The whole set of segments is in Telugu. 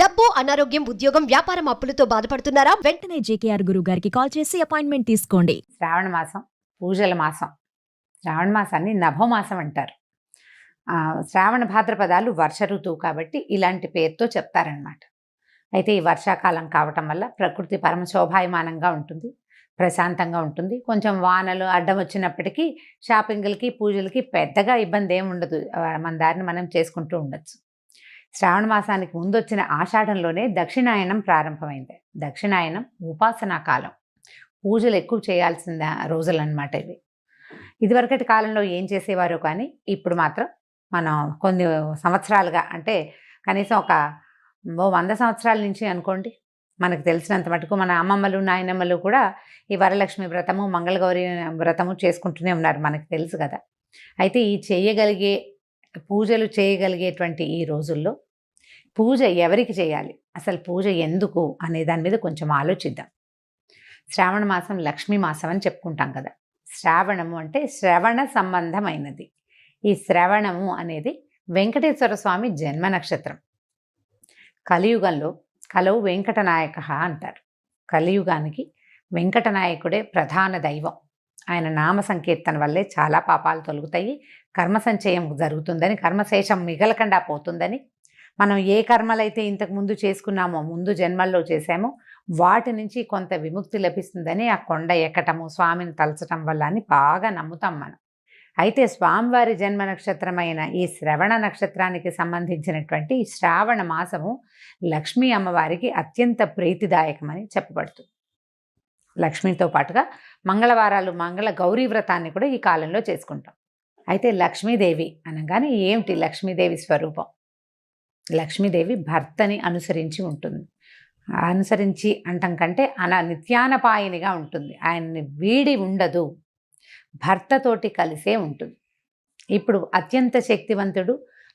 డబ్బు, అనారోగ్యం, ఉద్యోగం, వ్యాపారం అప్పులతో బాధపడుతున్నారా? వెంటనే జేకేఆర్ గురువు గారికి కాల్ చేసి అపాయింట్మెంట్ తీసుకోండి. శ్రావణ మాసం పూజల మాసం. శ్రావణ మాసాన్ని నభమాసం అంటారు. శ్రావణ భాద్రపదాలు వర్ష ఋతువు కాబట్టి ఇలాంటి పేరుతో చెప్తారనమాట. అయితే ఈ వర్షాకాలం కావటం వల్ల ప్రకృతి పరమ శోభాయమానంగా ఉంటుంది, ప్రశాంతంగా ఉంటుంది. కొంచెం వానలు అడ్డం వచ్చినప్పటికీ షాపింగ్లకి పూజలకి పెద్దగా ఇబ్బంది ఏమి ఉండదు. మన దారిని మనం చేసుకుంటూ ఉండొచ్చు. శ్రావణ మాసానికి ముందు వచ్చిన ఆషాఢంలోనే దక్షిణాయనం ప్రారంభమైంది. దక్షిణాయనం ఉపాసనా కాలం, పూజలు ఎక్కువ చేయాల్సిన రోజులన్నమాట ఇవి. ఇదివరకటి కాలంలో ఏం చేసేవారో కానీ ఇప్పుడు మాత్రం మనం కొన్ని సంవత్సరాలుగా, అంటే కనీసం ఒక 100 సంవత్సరాల నుంచి అనుకోండి, మనకు తెలిసినంత మటుకు మన అమ్మమ్మలు నాయనమ్మలు కూడా ఈ వరలక్ష్మి వ్రతము, మంగళగౌరి వ్రతము చేసుకుంటూనే ఉన్నారు, మనకు తెలుసు కదా. అయితే ఈ పూజలు చేయగలిగేటువంటి ఈ రోజుల్లో పూజ ఎవరికి చేయాలి, అసలు పూజ ఎందుకు అనే దాని మీద కొంచెం ఆలోచిద్దాం. శ్రావణ మాసం లక్ష్మీ మాసం అని చెప్పుకుంటాం కదా. శ్రావణము అంటే శ్రవణ సంబంధమైనది. ఈ శ్రవణము అనేది వెంకటేశ్వర స్వామి జన్మ నక్షత్రం. కలియుగంలో కలవు వెంకటనాయక అంటారు. కలియుగానికి వెంకటనాయకుడే ప్రధాన దైవం. ఆయన నామ సంకీర్తన వల్లే చాలా పాపాలు తొలగుతాయి, కర్మ సంచయం జరుగుతుందని, కర్మశేషం మిగలకుండా పోతుందని, మనం ఏ కర్మలైతే ఇంతకుముందు చేసుకున్నామో, ముందు జన్మల్లో చేసామో వాటి నుంచి కొంత విముక్తి లభిస్తుందని ఆ కొండ ఎక్కటము, స్వామిని తలచటం వల్ల అని బాగా నమ్ముతాం మనం. అయితే స్వామివారి జన్మ నక్షత్రమైన ఈ శ్రవణ నక్షత్రానికి సంబంధించినటువంటి శ్రావణ మాసము లక్ష్మీ అమ్మవారికి అత్యంత ప్రీతిదాయకమని చెప్పబడుతుంది. లక్ష్మితో పాటుగా మంగళవారాలు మంగళ గౌరీ వ్రతాన్ని కూడా ఈ కాలంలో చేసుకుంటాం. అయితే లక్ష్మీదేవి అనగానే ఏమిటి లక్ష్మీదేవి స్వరూపం? లక్ష్మీదేవి భర్తని అనుసరించి ఉంటుంది. అనుసరించి అంటం కంటే నిత్యానపాయనిగా ఉంటుంది. ఆయన్ని వీడి ఉండదు, భర్తతోటి కలిసే ఉంటుంది. ఇప్పుడు అత్యంత శక్తివంతుడు,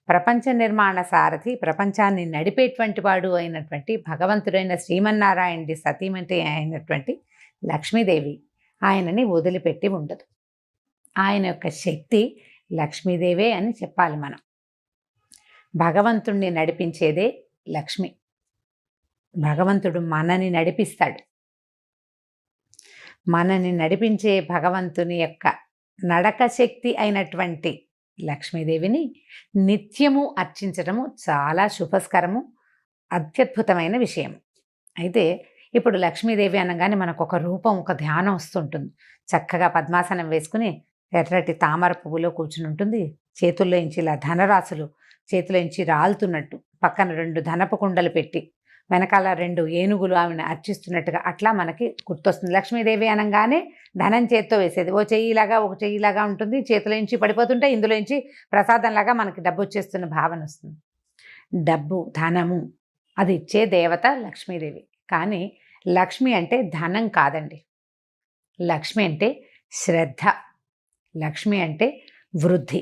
ప్రపంచ నిర్మాణ సారథి, ప్రపంచాన్ని నడిపేటువంటి వాడు అయినటువంటి భగవంతుడైన శ్రీమన్నారాయణుడి సతీమణి అయినటువంటి లక్ష్మీదేవి ఆయనని వదిలిపెట్టి ఉండదు. ఆయన యొక్క శక్తి లక్ష్మీదేవే అని చెప్పాలి మనం. భగవంతుణ్ణి నడిపించేదే లక్ష్మి. భగవంతుడు మనని నడిపిస్తాడు. మనని నడిపించే భగవంతుని యొక్క నడక శక్తి అయినటువంటి లక్ష్మీదేవిని నిత్యము అర్చించటము చాలా శుభస్కరము, అత్యద్భుతమైన విషయం. అయితే ఇప్పుడు లక్ష్మీదేవి అనగానే మనకు ఒక రూపం, ఒక ధ్యానం వస్తుంటుంది. చక్కగా పద్మాసనం వేసుకుని ఎర్రటి తామర పువ్వులో కూర్చుని ఉంటుంది. చేతుల్లో నుంచి ఇలా ధనరాశులు చేతిలో నుంచి రాలుతున్నట్టు, పక్కన 2 ధనపు కుండలు పెట్టి వెనకాల 2 ఏనుగులు ఆమెను అర్చిస్తున్నట్టుగా అట్లా మనకి గుర్తొస్తుంది. లక్ష్మీదేవి అనగానే ధనం చేత్తో వేసేది, ఒక చెయ్యిలాగా ఉంటుంది. చేతిలో నుంచి పడిపోతుంటే ఇందులో నుంచి ప్రసాదంలాగా మనకి డబ్బు వచ్చేస్తున్న భావన వస్తుంది. డబ్బు, ధనము అది ఇచ్చే దేవత లక్ష్మీదేవి. కానీ లక్ష్మి అంటే ధనం కాదండి. లక్ష్మి అంటే శ్రద్ధ. లక్ష్మి అంటే వృద్ధి.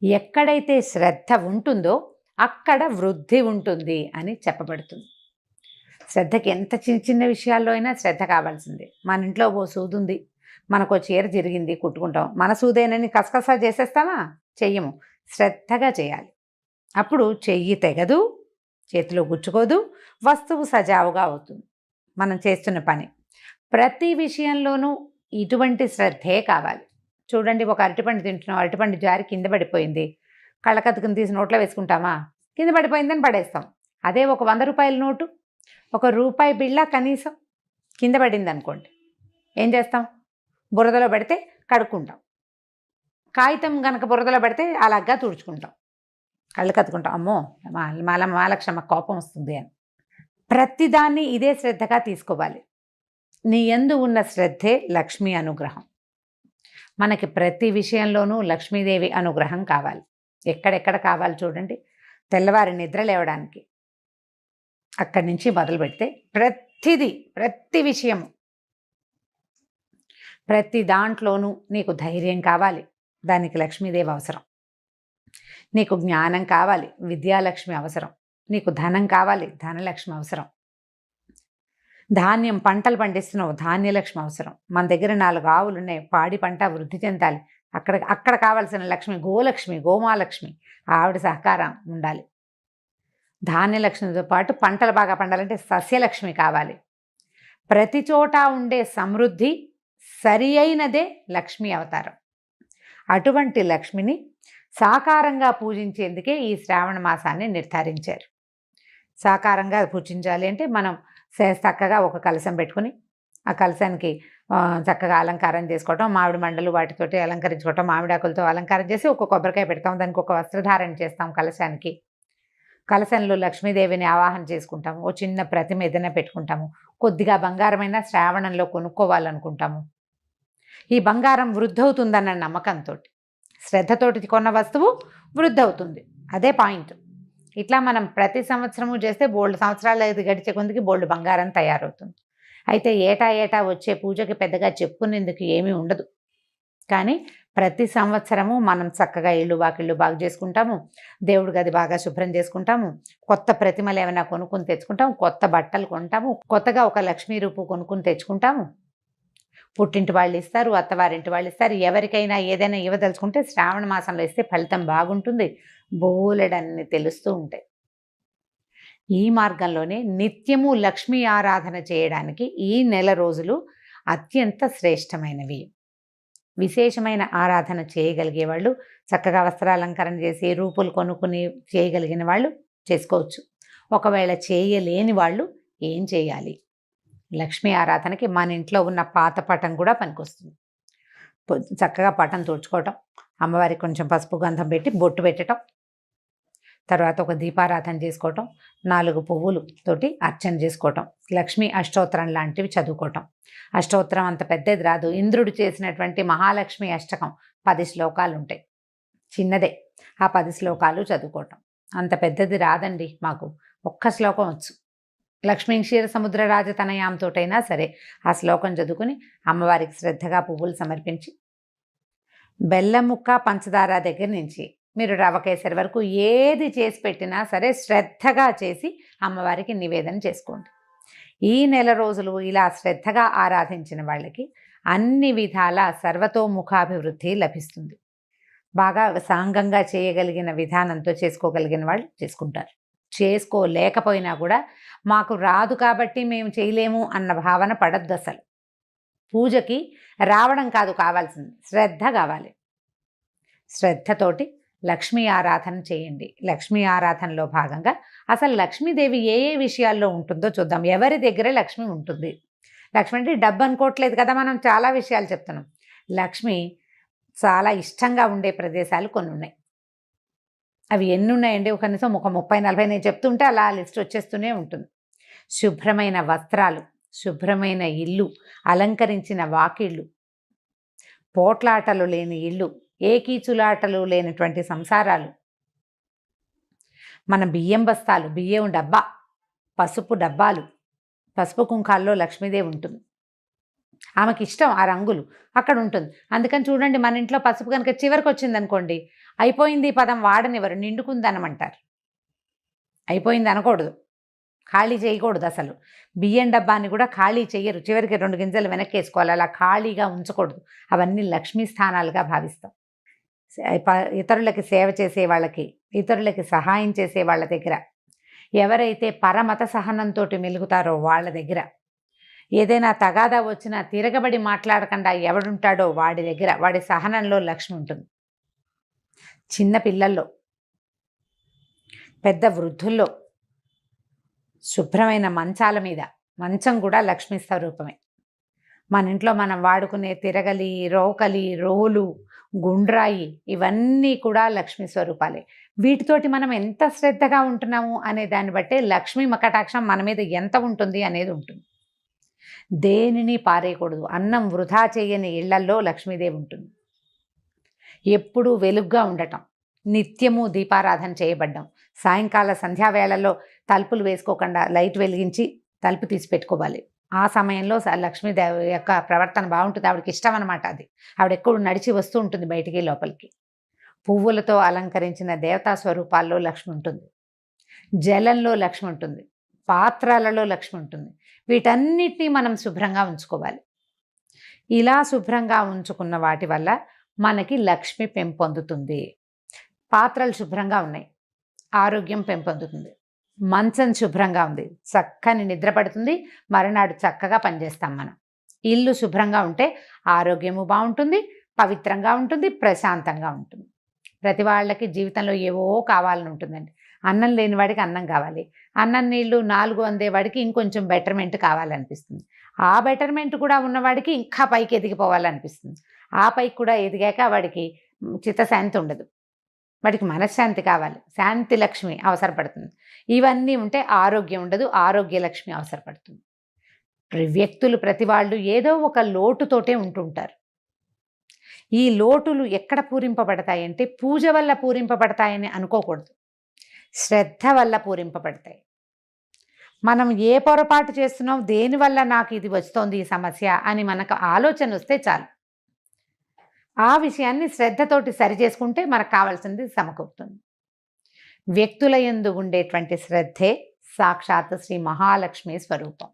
ఎక్కడైతే శ్రద్ధ ఉంటుందో అక్కడ వృద్ధి ఉంటుంది అని చెప్పబడుతుంది. శ్రద్ధకి ఎంత చిన్న చిన్న విషయాల్లో అయినా శ్రద్ధ కావాల్సిందే. మన ఇంట్లో ఓ సూదుంది, మనకు చీర జరిగింది, కుట్టుకుంటాం. మన సూదేనని కసకసా చేసేస్తామా? చెయ్యము. శ్రద్ధగా చేయాలి. అప్పుడు చెయ్యి తెగదు, చేతిలో గుచ్చుకోదు, వస్తువు సజావుగా అవుతుంది మనం చేస్తున్న పని. ప్రతి విషయంలోనూ ఇటువంటి శ్రద్ధే కావాలి. చూడండి, ఒక అరటిపండు తింటున్నాం, అరటిపండు జారి కింద పడిపోయింది. కళ్ళకత్తుకుని తీసి నోట్లో వేసుకుంటామా? కింద పడిపోయిందని పడేస్తాం. అదే ఒక 100 రూపాయల నోటు, ఒక రూపాయి బిళ్ళ కనీసం కింద పడింది అనుకోండి, ఏం చేస్తాం? బురదలో పెడితే కడుక్కుంటాం. కాగితం కనుక బురదలో పెడితే అలాగా తుడుచుకుంటాం, కళ్ళు కత్తుకుంటాం. అమ్మో మాలక్షమ్మ కోపం వస్తుంది అని. ప్రతిదాన్ని ఇదే శ్రద్ధగా తీసుకోవాలి. నీ యందు ఉన్న శ్రద్ధే లక్ష్మీ అనుగ్రహం. మనకి ప్రతి విషయంలోనూ లక్ష్మీదేవి అనుగ్రహం కావాలి. ఎక్కడెక్కడ కావాలి చూడండి. తెల్లవారి నిద్ర లేవడానికి అక్కడి నుంచి మొదలు పెడితే ప్రతి విషయము, ప్రతి దాంట్లోనూ నీకు ధైర్యం కావాలి, దానికి లక్ష్మీదేవి అవసరం. నీకు జ్ఞానం కావాలి, విద్యాలక్ష్మి అవసరం. నీకు ధనం కావాలి, ధనలక్ష్మి అవసరం. ధాన్యం పంటలు పండిస్తున్నావు, ధాన్యలక్ష్మి అవసరం. మన దగ్గర 4 ఆవులు ఉన్నాయి, పాడి పంట వృద్ధి చెందాలి, అక్కడ కావాల్సిన లక్ష్మి గోలక్ష్మి, గోమాలక్ష్మి, ఆవిడ సహకారం ఉండాలి. ధాన్యలక్ష్మితో పాటు పంటలు బాగా పండాలంటే సస్యలక్ష్మి కావాలి. ప్రతి చోట ఉండే సమృద్ధి సరి అయినదే లక్ష్మీ అవతారం. అటువంటి లక్ష్మిని సాకారంగా పూజించేందుకే ఈ శ్రావణ మాసాన్ని నిర్ధారించారు. సాకారంగా పూజించాలి అంటే మనం చక్కగా ఒక కలశం పెట్టుకుని ఆ కలశానికి చక్కగా అలంకారం చేసుకోవటం, మామిడి మండలు వాటితోటి అలంకరించుకోవటం, మామిడాకులతో అలంకారం చేసి ఒక కొబ్బరికాయ పెడతాం, దానికి ఒక వస్త్రధారణ చేస్తాం కలశానికి. కలశంలో లక్ష్మీదేవిని ఆవాహన చేసుకుంటాము. ఓ చిన్న ప్రతిమ ఏదైనా పెట్టుకుంటాము. కొద్దిగా బంగారమైన శ్రావణంలో కొనుక్కోవాలనుకుంటాము. ఈ బంగారం వృద్ధవుతుందన్న నమ్మకంతో, శ్రద్ధతోటి కొన్న వస్తువు వృద్ధవుతుంది. అదే పాయింట్. ఇట్లా మనం ప్రతి సంవత్సరము చేస్తే బోల్డ్ సంవత్సరాలు గడిచే కొద్దికి బోల్డ్ బంగారం తయారవుతుంది. అయితే ఏటా వచ్చే పూజకి పెద్దగా చెప్పుకునేందుకు ఏమీ ఉండదు. కానీ ప్రతి సంవత్సరము మనం చక్కగా ఇళ్ళు వాకిళ్ళు బాగు చేసుకుంటాము, దేవుడి గది బాగా శుభ్రం చేసుకుంటాము, కొత్త ప్రతిమలు ఏమైనా కొనుక్కుని తెచ్చుకుంటాము, కొత్త బట్టలు కొంటాము, కొత్తగా ఒక లక్ష్మీ రూపు కొనుక్కుని తెచ్చుకుంటాము. పుట్టింటి వాళ్ళు ఇస్తారు, అత్తవారింటి వాళ్ళు ఇస్తారు. ఎవరికైనా ఏదైనా ఇవ్వదలుచుకుంటే శ్రావణ మాసంలో ఇస్తే ఫలితం బాగుంటుంది. బోలెడన్ని తెలుస్తూ ఉంటాయి. ఈ మార్గంలోనే నిత్యము లక్ష్మీ ఆరాధన చేయడానికి ఈ నెల రోజులు అత్యంత శ్రేష్టమైనవి. విశేషమైన ఆరాధన చేయగలిగే వాళ్ళు, చక్కగా వస్త్రాలంకరణ చేసి రూపులు కొనుక్కుని చేయగలిగిన వాళ్ళు చేసుకోవచ్చు. ఒకవేళ చేయలేని వాళ్ళు ఏం చేయాలి? లక్ష్మీ ఆరాధనకి మన ఇంట్లో ఉన్న పాత పటం కూడా పనికొస్తుంది. చక్కగా పటం తుడుచుకోవటం, అమ్మవారికి కొంచెం పసుపు గంధం పెట్టి బొట్టు పెట్టడం, తర్వాత ఒక దీపారాధన చేసుకోవటం, 4 పువ్వులు తోటి అర్చన చేసుకోవటం, లక్ష్మీ అష్టోత్తరం లాంటివి చదువుకోవటం. అష్టోత్తరం అంత పెద్దది రాదు. ఇంద్రుడు చేసినటువంటి మహాలక్ష్మి అష్టకం 10 శ్లోకాలు ఉంటాయి. చిన్నదే. ఆ 10 శ్లోకాలు చదువుకోవటం. అంత పెద్దది రాదండి మాకు, ఒక్క శ్లోకం వచ్చు. లక్ష్మీ క్షీర సముద్ర రాజతనయాంతోటైనా సరే ఆ శ్లోకం చదువుకుని అమ్మవారికి శ్రద్ధగా పువ్వులు సమర్పించి, బెల్లం ముక్క పంచదార దగ్గర నుంచి మీరు రవ కేసరి వరకు ఏది చేసి పెట్టినా సరే శ్రద్ధగా చేసి అమ్మవారికి నివేదన చేసుకోండి. ఈ నెల రోజులు ఇలా శ్రద్ధగా ఆరాధించిన వాళ్ళకి అన్ని విధాల సర్వతోముఖాభివృద్ధి లభిస్తుంది. బాగా సాంగంగా చేయగలిగిన విధానంతో చేసుకోగలిగిన వాళ్ళు చేసుకుంటారు. చేసుకోలేకపోయినా కూడా మాకు రాదు కాబట్టి మేము చేయలేము అన్న భావన పడద్దు. అసలు పూజకి రావడం కాదు కావాల్సింది, శ్రద్ధ కావాలి. శ్రద్ధతోటి లక్ష్మీ ఆరాధన చేయండి. లక్ష్మీ ఆరాధనలో భాగంగా అసలు లక్ష్మీదేవి ఏ ఏ విషయాల్లో ఉంటుందో చూద్దాం. ఎవరి దగ్గర లక్ష్మి ఉంటుంది? లక్ష్మి అంటే డబ్బు అనుకోవట్లేదు కదా, మనం చాలా విషయాలు చెప్తున్నాం. లక్ష్మి చాలా ఇష్టంగా ఉండే ప్రదేశాలు కొన్ని ఉన్నాయి. అవి ఎన్ని ఉన్నాయండి? కనీసం ఒక 30-40 నేను చెప్తుంటే అలా లిస్ట్ వచ్చేస్తూనే ఉంటుంది. శుభ్రమైన వస్త్రాలు, శుభ్రమైన ఇల్లు, అలంకరించిన వాకిళ్ళు, పోట్లాటలు లేని ఇల్లు, ఏకీచులాటలు లేనటువంటి సంసారాలు, మన బియ్యం బస్తాలు, బియ్యం డబ్బా, పసుపు డబ్బాలు, పసుపు కుంకాల్లో లక్ష్మీదేవి ఉంటుంది. ఆమెకి ఇష్టం ఆ రంగులు, అక్కడ ఉంటుంది. అందుకని చూడండి, మన ఇంట్లో పసుపు కనుక చివరికి వచ్చింది అనుకోండి, అయిపోయింది పదం వాడనివ్వరు, నిండుకుందనమంటారు. అయిపోయింది అనకూడదు, ఖాళీ చేయకూడదు. అసలు బియ్యం డబ్బాని కూడా ఖాళీ చెయ్యరు, చివరికి 2 గింజలు వెనక్కి వేసుకోవాలి. అలా ఖాళీగా ఉంచకూడదు. అవన్నీ లక్ష్మీ స్థానాలుగా భావిస్తాం. ఇతరులకి సేవ చేసే వాళ్ళకి, ఇతరులకి సహాయం చేసే వాళ్ళ దగ్గర, ఎవరైతే పరమత సహనంతో మెలుగుతారో వాళ్ళ దగ్గర, ఏదైనా తగాదా వచ్చినా తిరగబడి మాట్లాడకుండా ఎవడుంటాడో వాడి దగ్గర, వాడి సహనంలో లక్ష్మి ఉంటుంది. చిన్న పిల్లల్లో, పెద్ద వృద్ధుల్లో, శుభ్రమైన మంచాల మీద, మంచం కూడా లక్ష్మీ స్వరూపమే. మన ఇంట్లో మనం వాడుకునే తిరగలి, రోకలి, రోలు, గుండ్రాయి, ఇవన్నీ కూడా లక్ష్మీ స్వరూపాలే. వీటితోటి మనం ఎంత శ్రద్ధగా ఉంటున్నాము అనే దాన్ని బట్టే లక్ష్మీ కటాక్షం మన మీద ఎంత ఉంటుంది అనేది ఉంటుంది. దేనిని పారేయకూడదు. అన్నం వృధా చేయని ఇళ్లల్లో లక్ష్మీదేవి ఉంటుంది. ఎప్పుడూ వెలుగ్గా ఉండటం, నిత్యము దీపారాధన చేయబడ్డం, సాయంకాల సంధ్యావేళల్లో తలుపులు వేసుకోకుండా లైట్ వెలిగించి తలుపు తీసి పెట్టుకోవాలి. ఆ సమయంలో లక్ష్మీదేవి యొక్క ప్రవర్తన బాగుంటుంది. ఆవిడకి ఇష్టం అనమాట అది. ఆవిడ ఎప్పుడు నడిచి వస్తూ ఉంటుంది బయటికి లోపలికి. పువ్వులతో అలంకరించిన దేవతా స్వరూపాల్లో లక్ష్మి ఉంటుంది. జలంలో లక్ష్మి ఉంటుంది. పాత్రలలో లక్ష్మి ఉంటుంది. వీటన్నిటినీ మనం శుభ్రంగా ఉంచుకోవాలి. ఇలా శుభ్రంగా ఉంచుకున్న వాటి వల్ల మనకి లక్ష్మి పెంపొందుతుంది. పాత్రలు శుభ్రంగా ఉన్నాయి, ఆరోగ్యం పెంపొందుతుంది. మంచం శుభ్రంగా ఉంది, చక్కని నిద్ర పడుతుంది, మరునాడు చక్కగా పనిచేస్తాం మనం. ఇల్లు శుభ్రంగా ఉంటే ఆరోగ్యము బాగుంటుంది, పవిత్రంగా ఉంటుంది, ప్రశాంతంగా ఉంటుంది. ప్రతి వాళ్ళకి జీవితంలో ఏవో కావాలని ఉంటుందండి. అన్నం లేని వాడికి అన్నం కావాలి, అన్నం నీళ్ళు 4 అందేవాడికి ఇంకొంచెం బెటర్మెంట్ కావాలనిపిస్తుంది, ఆ బెటర్మెంట్ కూడా ఉన్నవాడికి ఇంకా పైకి ఎదిగిపోవాలనిపిస్తుంది, ఆ పైకి కూడా ఎదిగాక వాడికి చిత్తశాంతి ఉండదు, వాడికి మనశ్శాంతి కావాలి, శాంతి లక్ష్మి అవసరపడుతుంది. ఇవన్నీ ఉంటే ఆరోగ్యం ఉండదు, ఆరోగ్య లక్ష్మి అవసరపడుతుంది. వ్యక్తులు ప్రతి వాళ్ళు ఏదో ఒక లోటుతోటే ఉంటుంటారు. ఈ లోటులు ఎక్కడ పూరింపబడతాయంటే పూజ వల్ల పూరింపబడతాయని అనుకోకూడదు, శ్రద్ధ వల్ల పూరింపబడతాయి. మనం ఏ పొరపాటు చేస్తున్నాం, దేనివల్ల నాకు ఇది వస్తోంది ఈ సమస్య అని మనకు ఆలోచన వస్తే చాలు, ఆ విషయాన్ని శ్రద్ధతోటి సరి చేసుకుంటే మనకు కావాల్సింది సమకూరుతుంది. వ్యక్తుల యందు ఉండేటువంటి శ్రద్ధే సాక్షాత్ శ్రీ మహాలక్ష్మి స్వరూపం.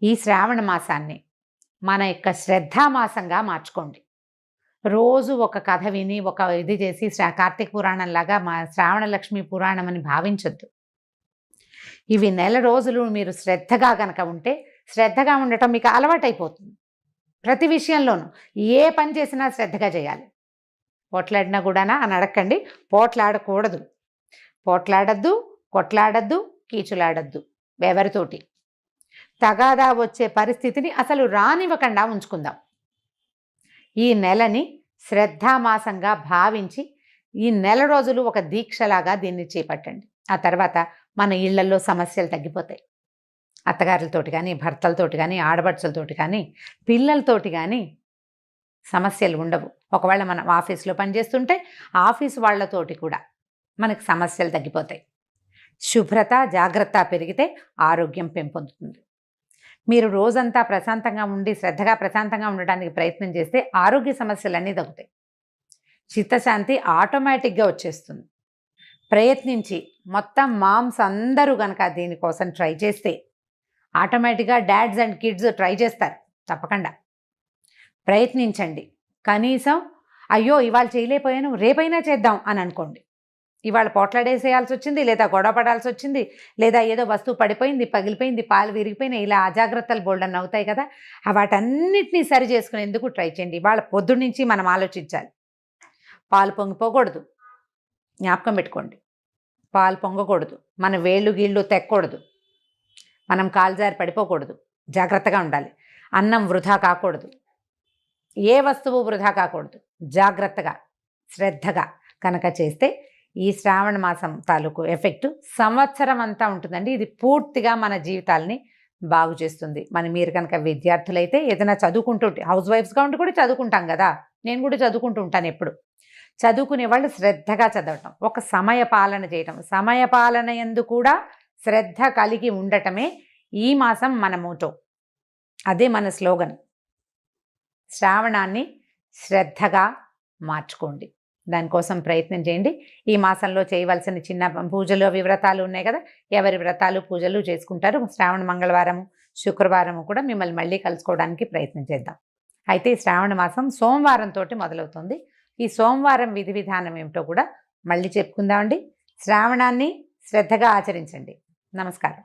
ఈ శ్రావణ మాసాన్ని మన యొక్క శ్రద్ధామాసంగా మార్చుకోండి. రోజు ఒక కథ విని ఒక ఇది చేసి కార్తీక పురాణంలాగా మా శ్రావణ లక్ష్మి పురాణం అని భావించొద్దు. ఇవి నెల రోజులు మీరు శ్రద్ధగా కనుక ఉంటే, శ్రద్ధగా ఉండటం మీకు అలవాటైపోతుంది. ప్రతి విషయంలోనూ ఏ పని చేసినా శ్రద్ధగా చేయాలి. పోట్లాడినా కూడానా అని అడగండి, పోట్లాడకూడదు, పోట్లాడద్దు, కొట్లాడద్దు, కీచులాడద్దు, ఎవరితోటి తగాదా వచ్చే పరిస్థితిని అసలు రానివ్వకుండా ఉంచుకుందాం. ఈ నెలని శ్రద్ధామాసంగా భావించి ఈ నెల రోజులు ఒక దీక్షలాగా దీన్ని చేపట్టండి. ఆ తర్వాత మన ఇళ్లలో సమస్యలు తగ్గిపోతాయి. అత్తగారులతోటి కానీ, భర్తలతోటి కానీ, ఆడపడుచులతోటి కానీ, పిల్లలతోటి కానీ సమస్యలు ఉండవు. ఒకవేళ మనం ఆఫీస్లో పనిచేస్తుంటే ఆఫీసు వాళ్ళతోటి కూడా మనకు సమస్యలు తగ్గిపోతాయి. శుభ్రత, జాగ్రత్త పెరిగితే ఆరోగ్యం పెంపొందుతుంది. మీరు రోజంతా ప్రశాంతంగా ఉండి శ్రద్ధగా ప్రశాంతంగా ఉండడానికి ప్రయత్నం చేస్తే ఆరోగ్య సమస్యలన్నీ తగ్గుతాయి, చిత్తశాంతి ఆటోమేటిక్గా వచ్చేస్తుంది. ప్రయత్నించి మొత్తం మామ్స్ అందరూ కనుక దీనికోసం ట్రై చేస్తే ఆటోమేటిక్గా డాడ్స్ అండ్ కిడ్స్ ట్రై చేస్తారు. తప్పకుండా ప్రయత్నించండి. కనీసం అయ్యో ఇవాళ చేయలేకపోయాను రేపైనా చేద్దాం అని అనుకోండి. ఇవాళ పోట్లాడేసేయాల్సి వచ్చింది, లేదా గొడవ పడాల్సి వచ్చింది, లేదా ఏదో వస్తువు పడిపోయింది, పగిలిపోయింది, పాలు విరిగిపోయినాయి, ఇలా అజాగ్రత్తలు బోల్డన్ అవుతాయి కదా, వాటన్నిటినీ సరి చేసుకునేందుకు ట్రై చేయండి. ఇవాళ పొద్దున్న నుంచి మనం ఆలోచించాలి. పాలు పొంగిపోకూడదు, జ్ఞాపకం పెట్టుకోండి. పాలు పొంగకూడదు, మన వేళ్ళు గీళ్ళు తెక్కకూడదు, మనం కాలుజారి పడిపోకూడదు, జాగ్రత్తగా ఉండాలి. అన్నం వృధా కాకూడదు, ఏ వస్తువు వృధా కాకూడదు. జాగ్రత్తగా శ్రద్ధగా కనుక చేస్తే ఈ శ్రావణ మాసం తాలూకు ఎఫెక్టు సంవత్సరం అంతా ఉంటుందండి. ఇది పూర్తిగా మన జీవితాలని బాగు చేస్తుంది. మీరు కనుక విద్యార్థులైతే ఏదైనా చదువుకుంటుంటే, హౌస్ వైఫ్స్గా ఉండి కూడా చదువుకుంటాం కదా, నేను కూడా చదువుకుంటూ ఉంటాను ఎప్పుడు. చదువుకునే వాళ్ళు శ్రద్ధగా చదవటం, ఒక సమయ పాలన చేయటం, సమయ పాలన యందు కూడా శ్రద్ధ కలిగి ఉండటమే ఈ మాసం మన మోటో, అదే మన స్లోగన్. శ్రావణాన్ని శ్రద్ధగా మార్చుకోండి, దానికోసం ప్రయత్నం చేయండి. ఈ మాసంలో చేయవలసిన చిన్న పూజలు వ్రతాలు ఉన్నాయి కదా, ఎవరి వ్రతాలు పూజలు చేసుకుంటారు. శ్రావణ మంగళవారము శుక్రవారము కూడా మిమ్మల్ని మళ్ళీ కలుసుకోవడానికి ప్రయత్నం చేద్దాం. అయితే ఈ శ్రావణ మాసం సోమవారంతో మొదలవుతుంది. ఈ సోమవారం విధి విధానం ఏమిటో కూడా మళ్ళీ చెప్పుకుందామండి. శ్రావణాన్ని శ్రద్ధగా ఆచరించండి. నమస్కారం.